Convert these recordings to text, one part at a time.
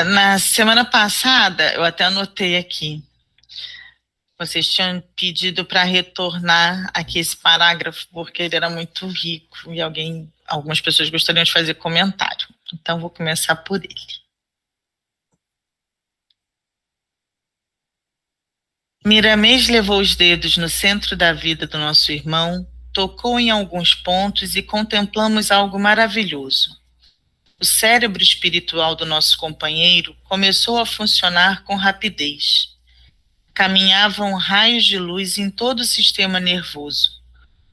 Na semana passada, eu até anotei aqui, vocês tinham pedido para retornar aqui esse parágrafo, porque ele era muito rico e algumas pessoas gostariam de fazer comentário. Então, vou começar por ele. Miramês levou os dedos no centro da vida do nosso irmão, tocou em alguns pontos e contemplamos algo maravilhoso. O cérebro espiritual do nosso companheiro começou a funcionar com rapidez. Caminhavam raios de luz em todo o sistema nervoso.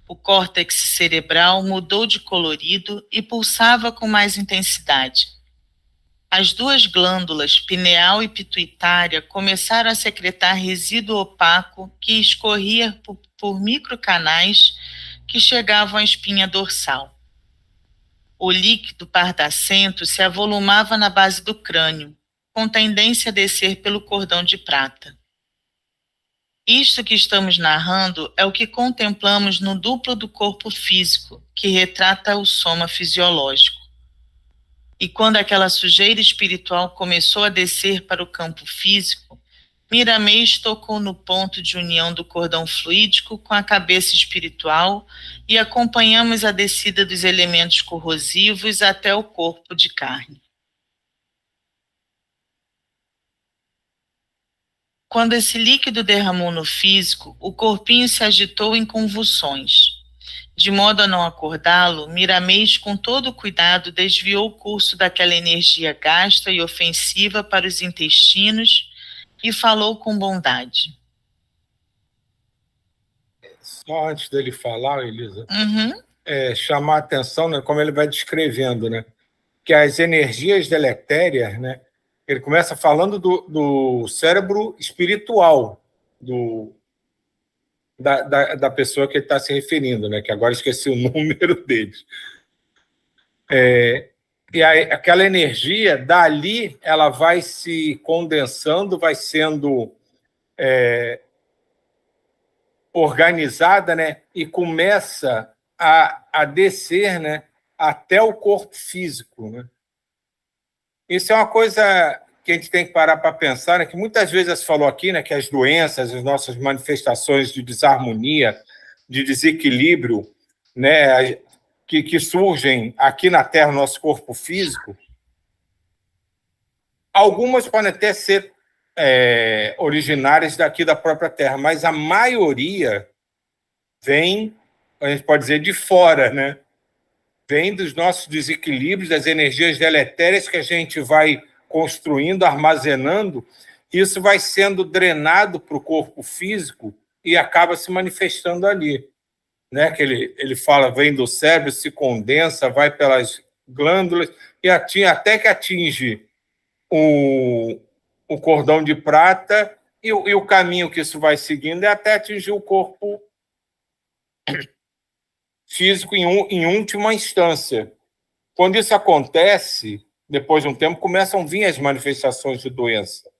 O córtex cerebral mudou de colorido e pulsava com mais intensidade. As duas glândulas, pineal e pituitária, começaram a secretar resíduo opaco que escorria por microcanais que chegavam à espinha dorsal. O líquido pardacento se avolumava na base do crânio, com tendência a descer pelo cordão de prata. Isto que estamos narrando é o que contemplamos no duplo do corpo físico, que retrata o soma fisiológico. E quando aquela sujeira espiritual começou a descer para o campo físico, Miramês tocou no ponto de união do cordão fluídico com a cabeça espiritual e acompanhamos a descida dos elementos corrosivos até o corpo de carne. Quando esse líquido derramou no físico, o corpinho se agitou em convulsões. De modo a não acordá-lo, Miramês, com todo cuidado, desviou o curso daquela energia gasta e ofensiva para os intestinos e falou com bondade. Só antes dele falar, Elisa, chamar a atenção, né, como ele vai descrevendo, né, que as energias deletérias, né, ele começa falando do cérebro espiritual da pessoa que ele está se referindo, né, que agora esqueci o número deles. E aí, aquela energia, dali, ela vai se condensando, vai sendo organizada, né, e começa a descer, né, até o corpo físico. Né? Isso é uma coisa que a gente tem que parar para pensar, né, que muitas vezes você falou aqui, né, que as doenças, as nossas manifestações de desarmonia, de desequilíbrio, né, que surgem aqui na Terra, no nosso corpo físico, algumas podem até ser originárias daqui da própria Terra, mas a maioria vem, a gente pode dizer, de fora, né? Vem dos nossos desequilíbrios, das energias deletérias que a gente vai construindo, armazenando, isso vai sendo drenado para o corpo físico e acaba se manifestando ali. Né? Que ele fala, vem do cérebro, se condensa, vai pelas glândulas, e até que atinge o cordão de prata, e o caminho que isso vai seguindo é até atingir o corpo físico em última instância. Quando isso acontece, depois de um tempo, começam a vir as manifestações de doença.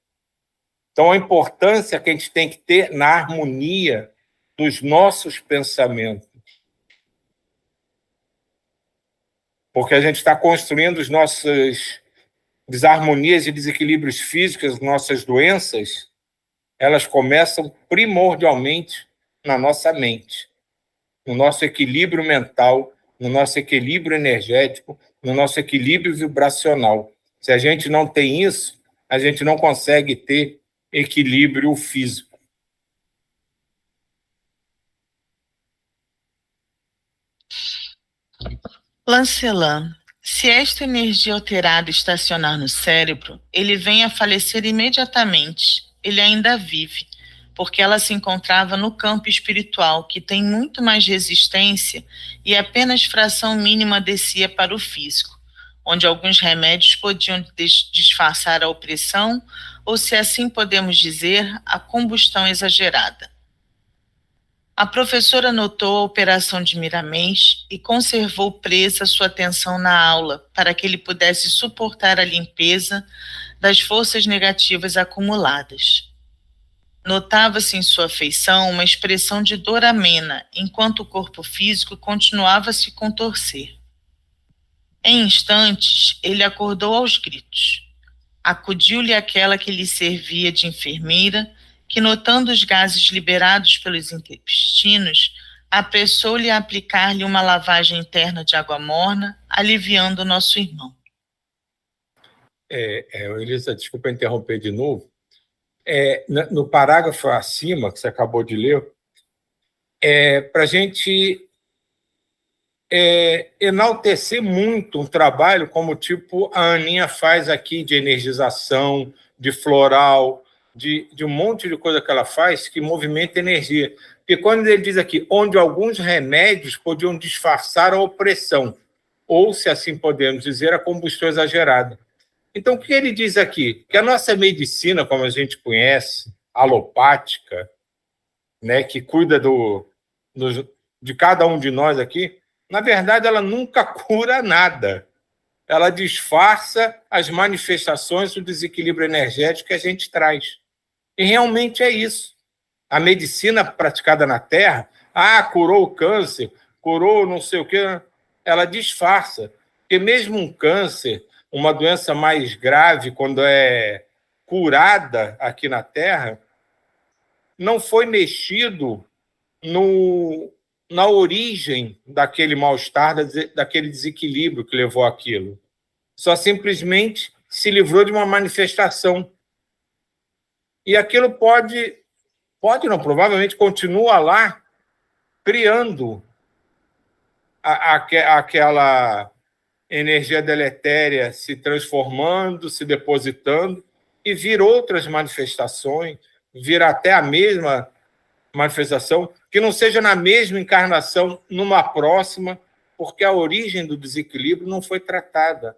Então, a importância que a gente tem que ter na harmonia dos nossos pensamentos. Porque a gente está construindo as nossas desarmonias e desequilíbrios físicos, as nossas doenças, elas começam primordialmente na nossa mente, no nosso equilíbrio mental, no nosso equilíbrio energético, no nosso equilíbrio vibracional. Se a gente não tem isso, a gente não consegue ter equilíbrio físico. Lancelin, se esta energia alterada estacionar no cérebro, ele vem a falecer imediatamente. Ele ainda vive, porque ela se encontrava no campo espiritual, que tem muito mais resistência e apenas fração mínima descia para o físico, onde alguns remédios podiam disfarçar a opressão, ou, se assim podemos dizer, a combustão exagerada. A professora notou a operação de Miramês e conservou presa sua atenção na aula para que ele pudesse suportar a limpeza das forças negativas acumuladas. Notava-se em sua feição uma expressão de dor amena, enquanto o corpo físico continuava a se contorcer. Em instantes, ele acordou aos gritos. Acudiu-lhe aquela que lhe servia de enfermeira, que, notando os gases liberados pelos intestinos, apressou-lhe a aplicar-lhe uma lavagem interna de água morna, aliviando o nosso irmão. Elisa, desculpa interromper de novo. No parágrafo acima, que você acabou de ler, para a gente enaltecer muito um trabalho como tipo a Aninha faz aqui, de energização, de floral, de um monte de coisa que ela faz que movimenta energia. Porque quando ele diz aqui, onde alguns remédios podiam disfarçar a opressão, ou, se assim podemos dizer, a combustão exagerada. Então, o que ele diz aqui? Que a nossa medicina, como a gente conhece, alopática, né, que cuida de cada um de nós aqui, na verdade, ela nunca cura nada. Ela disfarça as manifestações do desequilíbrio energético que a gente traz. E realmente é isso. A medicina praticada na Terra, curou o câncer, curou não sei o quê, ela disfarça. Porque mesmo um câncer, uma doença mais grave, quando é curada aqui na Terra, não foi mexido na origem daquele mal-estar, daquele desequilíbrio que levou àquilo. Só simplesmente se livrou de uma manifestação. E aquilo provavelmente continua lá, criando aquela energia deletéria se transformando, se depositando, e vir outras manifestações, vir até a mesma manifestação, que não seja na mesma encarnação, numa próxima, porque a origem do desequilíbrio não foi tratada.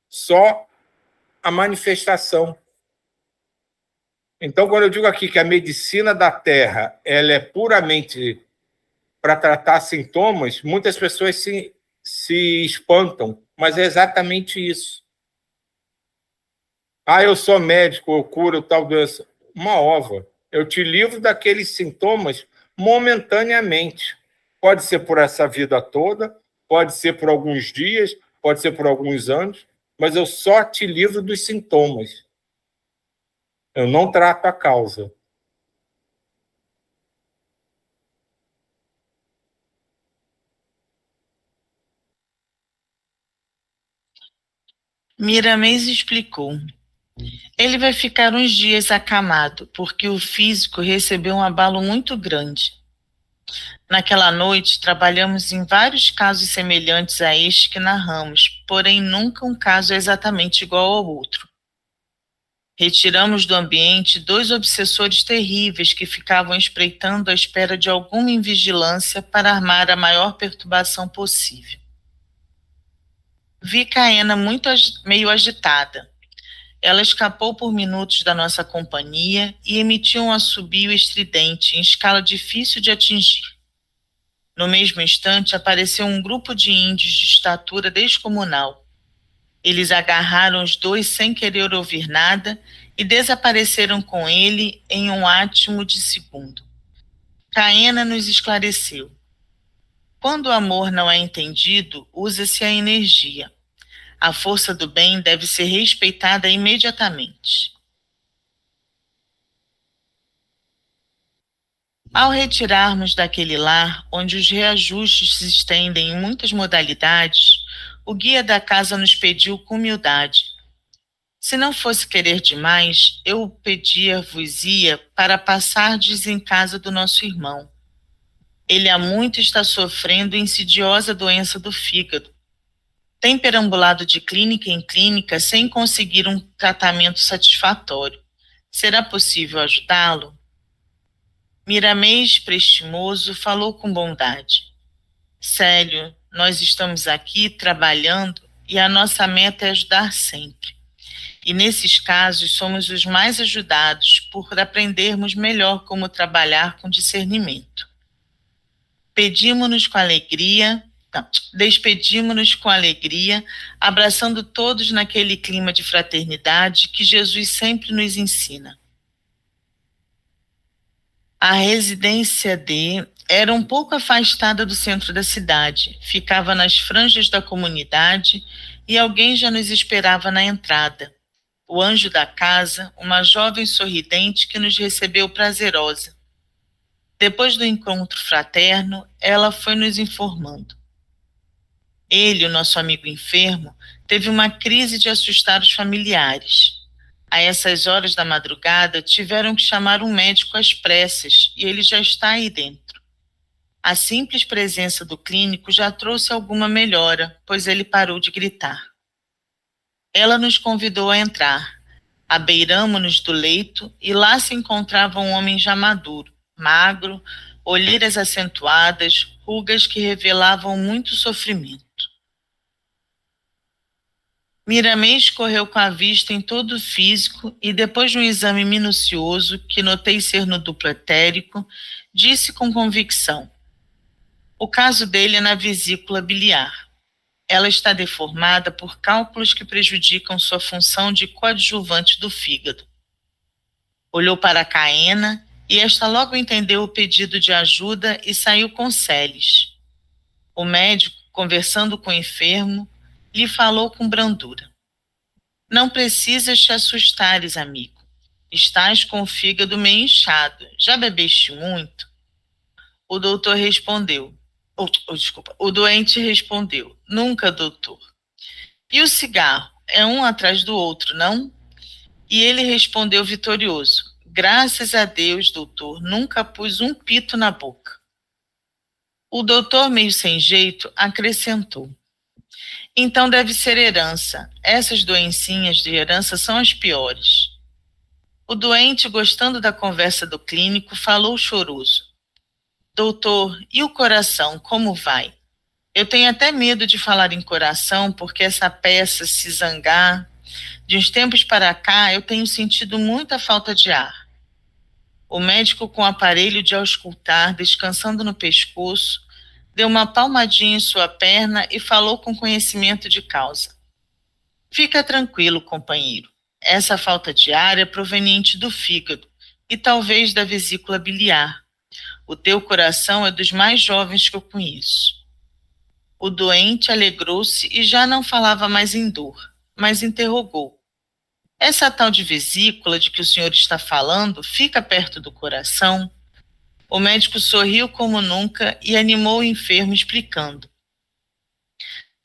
Só a manifestação. Então, quando eu digo aqui que a medicina da Terra ela é puramente para tratar sintomas, muitas pessoas se espantam, mas é exatamente isso. Eu sou médico, eu curo tal doença. Uma ova. Eu te livro daqueles sintomas momentaneamente. Pode ser por essa vida toda, pode ser por alguns dias, pode ser por alguns anos, mas eu só te livro dos sintomas. Eu não trato a causa. Miramês explicou. Ele vai ficar uns dias acamado, porque o físico recebeu um abalo muito grande. Naquela noite, trabalhamos em vários casos semelhantes a este que narramos, porém nunca um caso exatamente igual ao outro. Retiramos do ambiente 2 obsessores terríveis que ficavam espreitando à espera de alguma invigilância para armar a maior perturbação possível. Vi Caena meio agitada. Ela escapou por minutos da nossa companhia e emitiu um assobio estridente, em escala difícil de atingir. No mesmo instante, apareceu um grupo de índios de estatura descomunal. Eles agarraram os 2 sem querer ouvir nada e desapareceram com ele em um átimo de segundo. Caena nos esclareceu. Quando o amor não é entendido, usa-se a energia. A força do bem deve ser respeitada imediatamente. Ao retirarmos daquele lar, onde os reajustes se estendem em muitas modalidades, o guia da casa nos pediu com humildade. Se não fosse querer demais, eu pedir-vos-ia para passardes em casa do nosso irmão. Ele há muito está sofrendo insidiosa doença do fígado. Tem perambulado de clínica em clínica sem conseguir um tratamento satisfatório. Será possível ajudá-lo? Miramês, prestimoso, falou com bondade. Célio, nós estamos aqui trabalhando e a nossa meta é ajudar sempre. E nesses casos somos os mais ajudados por aprendermos melhor como trabalhar com discernimento. Despedimos-nos com alegria, abraçando todos naquele clima de fraternidade que Jesus sempre nos ensina. A residência era um pouco afastada do centro da cidade, ficava nas franjas da comunidade e alguém já nos esperava na entrada. o anjo da casa, uma jovem sorridente que nos recebeu prazerosa. Depois do encontro fraterno, ela foi nos informando. Ele, o nosso amigo enfermo, teve uma crise de assustar os familiares. A essas horas da madrugada, tiveram que chamar um médico às pressas e ele já está aí dentro. A simples presença do clínico já trouxe alguma melhora, pois ele parou de gritar. Ela nos convidou a entrar. Abeiramo-nos do leito e lá se encontrava um homem já maduro, magro, olheiras acentuadas, rugas que revelavam muito sofrimento. Miramês correu com a vista em todo o físico e, depois de um exame minucioso, que notei ser no duplo etérico, disse com convicção: o caso dele é na vesícula biliar. Ela está deformada por cálculos que prejudicam sua função de coadjuvante do fígado. Olhou para Caena e esta logo entendeu o pedido de ajuda e saiu com Celes. O médico, conversando com o enfermo, lhe falou com brandura. Não precisas te assustares, amigo. Estás com o fígado meio inchado. Já bebeste muito? O doutor respondeu. O doente respondeu. Nunca, doutor. E o cigarro? É um atrás do outro, não? E ele respondeu vitorioso. Graças a Deus, doutor, nunca pus um pito na boca. O doutor, meio sem jeito, acrescentou. Então deve ser herança. Essas doencinhas de herança são as piores. O doente, gostando da conversa do clínico, falou choroso. Doutor, e o coração, como vai? Eu tenho até medo de falar em coração, porque essa peça se zangar. De uns tempos para cá, eu tenho sentido muita falta de ar. O médico, com o aparelho de auscultar descansando no pescoço, deu uma palmadinha em sua perna e falou com conhecimento de causa. Fica tranquilo, companheiro. Essa falta de ar é proveniente do fígado e talvez da vesícula biliar. O teu coração é dos mais jovens que eu conheço. O doente alegrou-se e já não falava mais em dor, mas interrogou. Essa tal de vesícula de que o senhor está falando fica perto do coração? O médico sorriu como nunca e animou o enfermo explicando.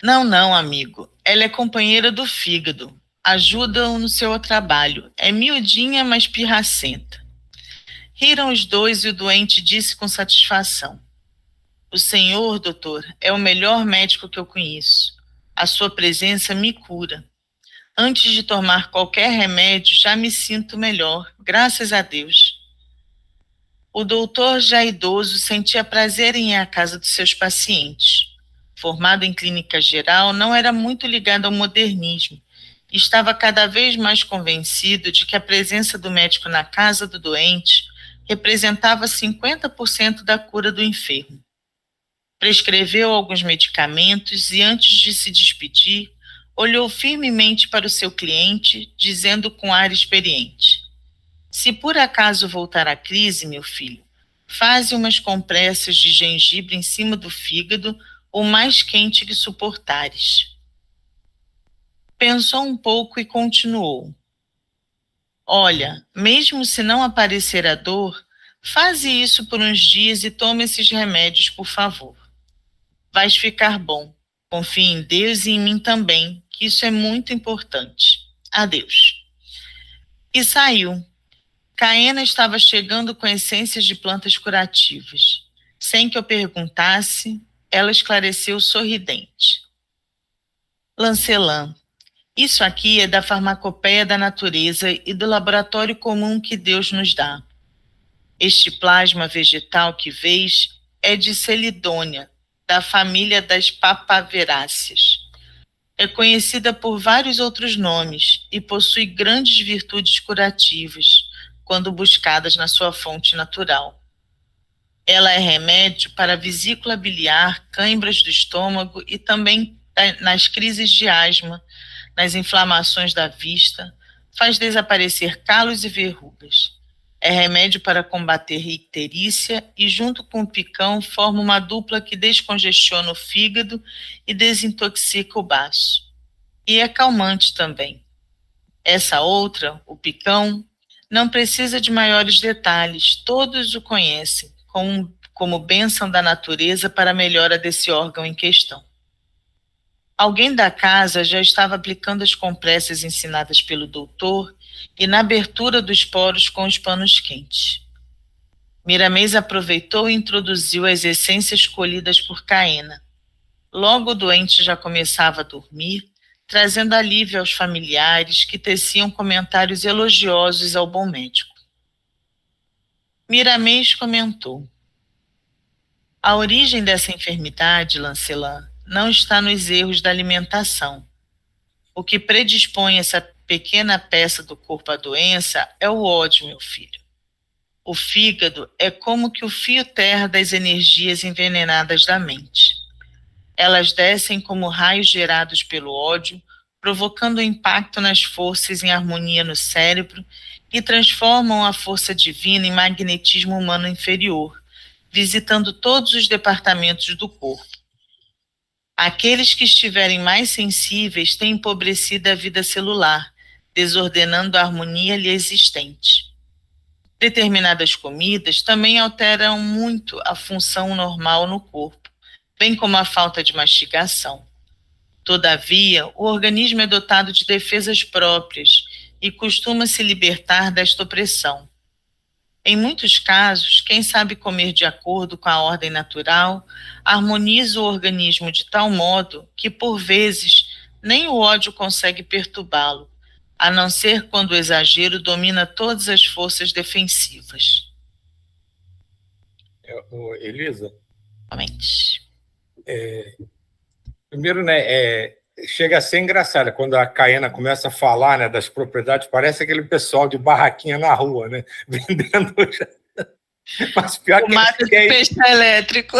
Não, amigo. Ela é companheira do fígado. Ajuda-o no seu trabalho. É miudinha, mas pirracenta. Riram os dois e o doente disse com satisfação. O senhor, doutor, é o melhor médico que eu conheço. A sua presença me cura. Antes de tomar qualquer remédio, já me sinto melhor, graças a Deus. O doutor, já idoso, sentia prazer em ir à casa dos seus pacientes. Formado em clínica geral, não era muito ligado ao modernismo. Estava cada vez mais convencido de que a presença do médico na casa do doente representava 50% da cura do enfermo. Prescreveu alguns medicamentos e, antes de se despedir, olhou firmemente para o seu cliente, dizendo com ar experiente. Se por acaso voltar a crise, meu filho, faze umas compressas de gengibre em cima do fígado o mais quente que suportares. Pensou um pouco e continuou. Olha, mesmo se não aparecer a dor, faze isso por uns dias e tome esses remédios, por favor. Vais ficar bom. Confie em Deus e em mim também, que isso é muito importante. Adeus. E saiu. Caena estava chegando com essências de plantas curativas. Sem que eu perguntasse, ela esclareceu sorridente. Lancelã, isso aqui é da farmacopeia da natureza e do laboratório comum que Deus nos dá. Este plasma vegetal que vês é de Celidônia, da família das papaveráceas. É conhecida por vários outros nomes e possui grandes virtudes curativas, quando buscadas na sua fonte natural. Ela é remédio para a vesícula biliar, cãibras do estômago e também nas crises de asma, nas inflamações da vista, faz desaparecer calos e verrugas. É remédio para combater icterícia e, junto com o picão, forma uma dupla que descongestiona o fígado e desintoxica o baço. E é calmante também. Essa outra, o Picão, não precisa de maiores detalhes, todos o conhecem, como bênção da natureza para a melhora desse órgão em questão. Alguém da casa já estava aplicando as compressas ensinadas pelo doutor e na abertura dos poros com os panos quentes. Miramês aproveitou e introduziu as essências colhidas por Caena. Logo o doente já começava a dormir, trazendo alívio aos familiares que teciam comentários elogiosos ao bom médico. Miramês comentou: a origem dessa enfermidade, Lancelin, não está nos erros da alimentação. O que predispõe essa pequena peça do corpo à doença é o ódio, meu filho. O fígado é como que o fio terra das energias envenenadas da mente. Elas descem como raios gerados pelo ódio, provocando impacto nas forças em harmonia no cérebro e transformam a força divina em magnetismo humano inferior, visitando todos os departamentos do corpo. Aqueles que estiverem mais sensíveis têm empobrecido a vida celular, desordenando a harmonia ali existente. Determinadas comidas também alteram muito a função normal no corpo, bem como a falta de mastigação. Todavia, o organismo é dotado de defesas próprias e costuma se libertar desta opressão. Em muitos casos, quem sabe comer de acordo com a ordem natural, harmoniza o organismo de tal modo que, por vezes, nem o ódio consegue perturbá-lo, a não ser quando o exagero domina todas as forças defensivas. Elisa, Realmente. primeiro, né, chega a ser engraçado quando a Caena começa a falar, né, das propriedades, parece aquele pessoal de barraquinha na rua, né, vendendo. Mas pior Pomada de peixe elétrico.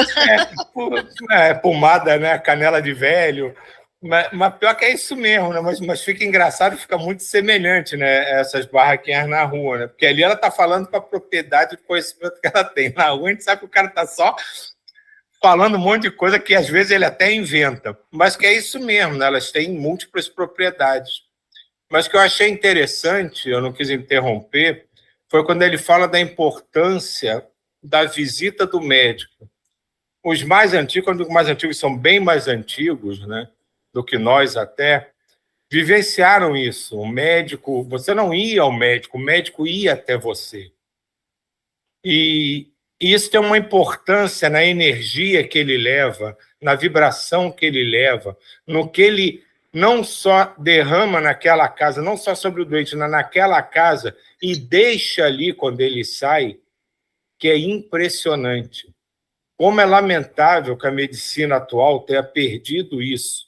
Pomada, né, canela de velho. Mas pior que é isso mesmo, né? Mas fica engraçado, fica muito semelhante, né? Essas barraquinhas na rua, né? Porque ali ela está falando com a propriedade do conhecimento que ela tem. Na rua a gente sabe que o cara está só falando um monte de coisa que às vezes ele até inventa. Mas que é isso mesmo, né? Elas têm múltiplas propriedades. Mas o que eu achei interessante, eu não quis interromper, foi quando ele fala da importância da visita do médico. Os mais antigos, quando os mais antigos são bem mais antigos, né, do que nós até, vivenciaram isso. O médico, você não ia ao médico, o médico ia até você. E isso tem uma importância na energia que ele leva, na vibração que ele leva, no que ele não só derrama naquela casa, não só sobre o doente, mas naquela casa, e deixa ali quando ele sai, que é impressionante. Como é lamentável que a medicina atual tenha perdido isso.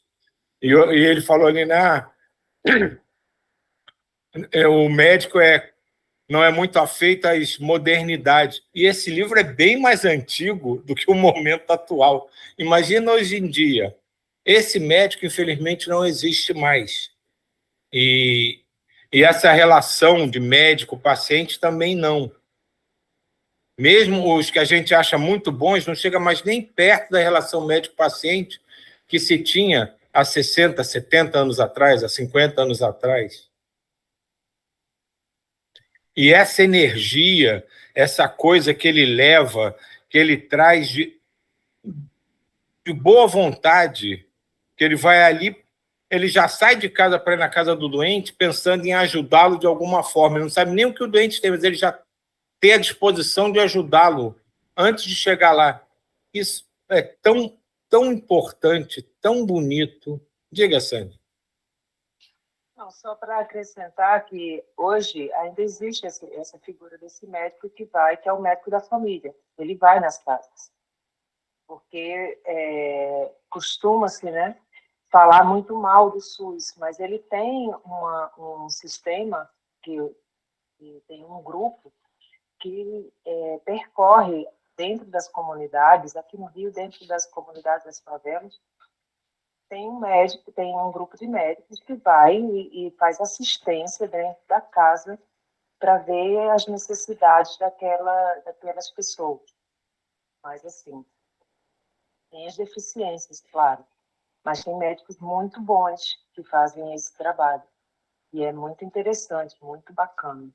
E ele falou ali, o médico não é muito afeito às modernidades. E esse livro é bem mais antigo do que o momento atual. Imagina hoje em dia. Esse médico, infelizmente, não existe mais. E essa relação de médico-paciente também não. Mesmo os que a gente acha muito bons, não chega mais nem perto da relação médico-paciente que se tinha há 60, 70 anos atrás, há 50 anos atrás. E essa energia, essa coisa que ele leva, que ele traz de boa vontade, que ele vai ali, ele já sai de casa para ir na casa do doente pensando em ajudá-lo de alguma forma. Ele não sabe nem o que o doente tem, mas ele já tem a disposição de ajudá-lo antes de chegar lá. Isso é tão importante, tão bonito. Diga, Sandy. Não, só para acrescentar que hoje ainda existe essa figura desse médico que é o médico da família. Ele vai nas casas, porque costuma-se, né, falar muito mal do SUS, mas ele tem um sistema que tem um grupo que percorre dentro das comunidades, aqui no Rio, dentro das comunidades das favelas, tem um médico, tem um grupo de médicos que vai e faz assistência dentro da casa para ver as necessidades daquelas pessoas. Mas, assim, tem as deficiências, claro, mas tem médicos muito bons que fazem esse trabalho. E é muito interessante, muito bacana.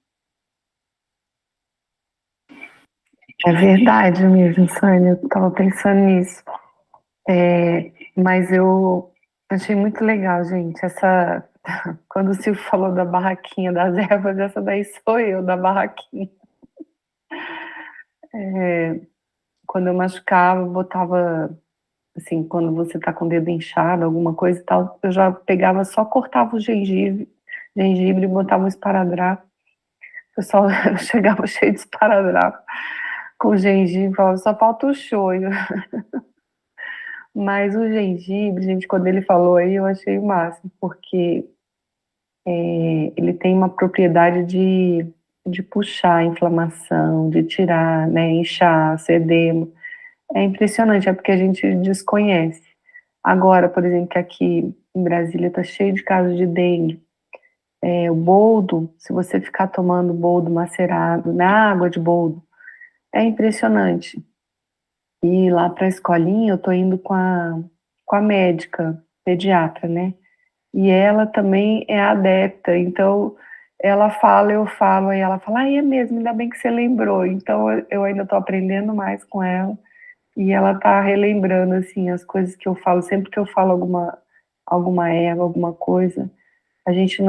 É verdade mesmo, Sânia, eu estava pensando nisso. Mas eu achei muito legal, gente, quando o Silvio falou da barraquinha das ervas, essa daí sou eu, da barraquinha. Quando eu machucava, eu botava, assim, quando você tá com o dedo inchado, alguma coisa e tal, eu já pegava, só cortava o gengibre e botava um esparadrapo. O pessoal chegava cheio de esparadrapo com gengibre, falava, só falta o shoyu. Mas o gengibre, gente, quando ele falou aí, eu achei o máximo, porque ele tem uma propriedade de puxar a inflamação, de tirar, né, inchaço, edema. É impressionante, é porque a gente desconhece. Agora, por exemplo, que aqui em Brasília está cheio de casos de dengue. O boldo, se você ficar tomando boldo macerado na água de boldo, é impressionante. E lá para a escolinha, eu tô indo com a médica, pediatra, né? E ela também é adepta, então ela fala, eu falo, aí ela fala, é mesmo, ainda bem que você lembrou. Então eu ainda tô aprendendo mais com ela, e ela tá relembrando, assim, as coisas que eu falo, sempre que eu falo alguma erva, alguma coisa, a gente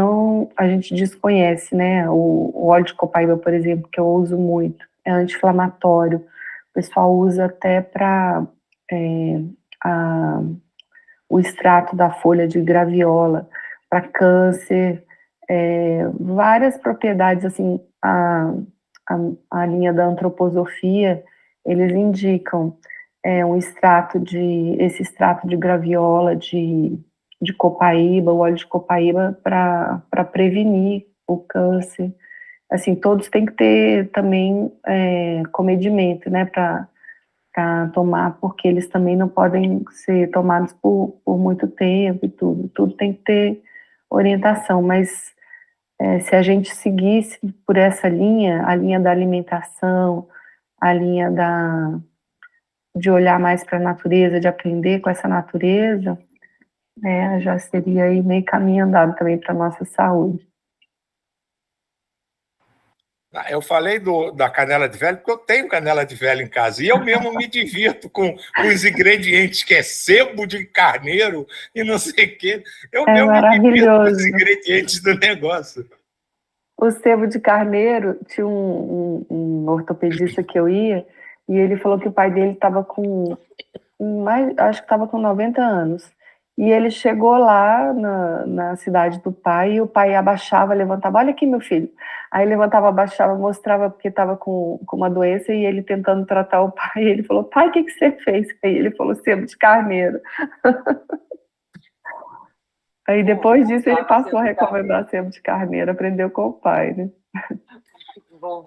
desconhece, né? O óleo de copaíba, por exemplo, que eu uso muito, é anti-inflamatório. O pessoal usa até para o extrato da folha de graviola, para câncer, várias propriedades, assim, a linha da antroposofia, eles indicam esse extrato de graviola, de copaíba, o óleo de copaíba, para prevenir o câncer. Assim, todos têm que ter também comedimento, né, para tomar, porque eles também não podem ser tomados por muito tempo e tudo tem que ter orientação, mas se a gente seguisse por essa linha, a linha da alimentação, a linha de olhar mais para a natureza, de aprender com essa natureza, né, já seria aí meio caminho andado também para a nossa saúde. Eu falei da canela de velho porque eu tenho canela de velho em casa e eu mesmo me divirto com os ingredientes, que é sebo de carneiro e não sei o quê. Eu mesmo me divirto com os ingredientes do negócio. O sebo de carneiro, tinha um ortopedista que eu ia, e ele falou que o pai dele estava acho que estava com 90 anos. E ele chegou lá na cidade do pai, e o pai abaixava, levantava, olha aqui, meu filho. Aí levantava, abaixava, mostrava porque estava com uma doença, e ele tentando tratar o pai, e ele falou, pai, o que você fez? Aí ele falou, sebo de carneiro. Aí depois disso ele passou a recomendar sebo de carneiro, aprendeu com o pai, né?